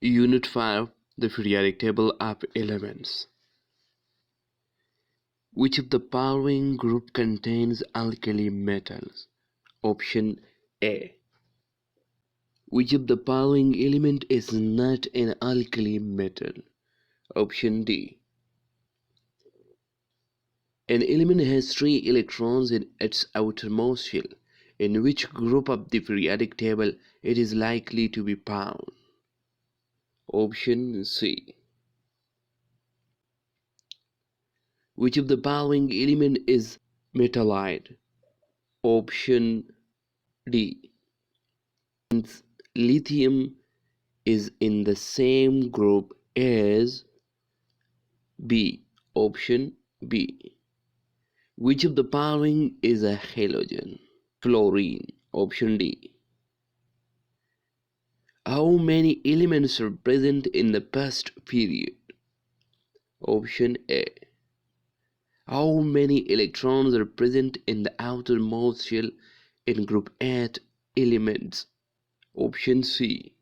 Unit 5. The periodic table of elements. Which of the following group contains alkali metals? Option A. Which of the following element is not an alkali metal? Option D. An element has 3 electrons in its outermost shell. In which group of the periodic table it is likely to be found? Option C. Which of the following element is metallide? Option D. Since lithium is in the same group as B. Option B. Which of the following is a halogen? Fluorine. Option D. How many elements are present in the past period? Option A. How many electrons are present in the outermost shell in group 8 elements? Option C.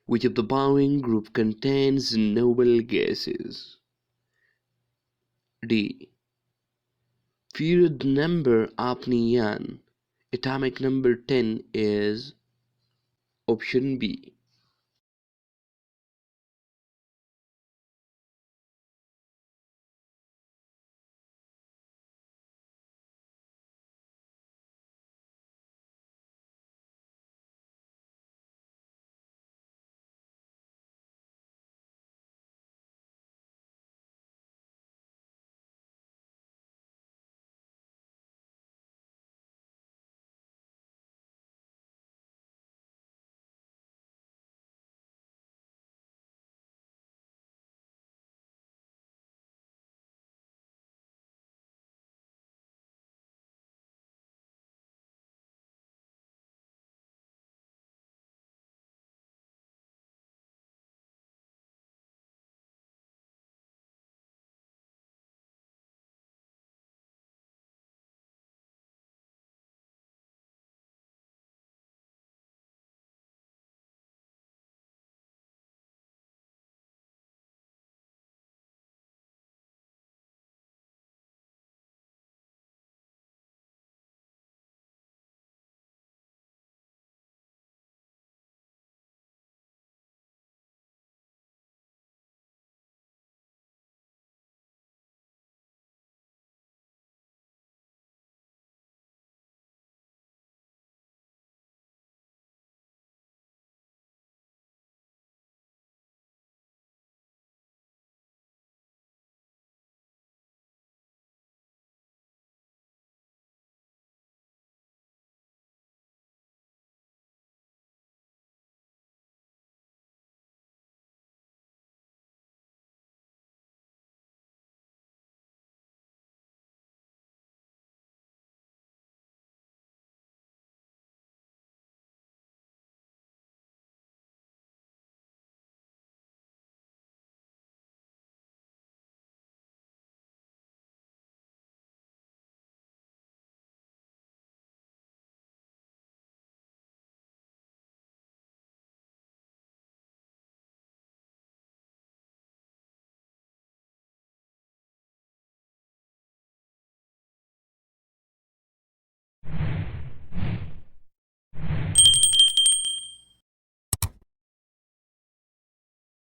Which of the following group contains noble gases? D. Period number of neon atomic number 10 is option B.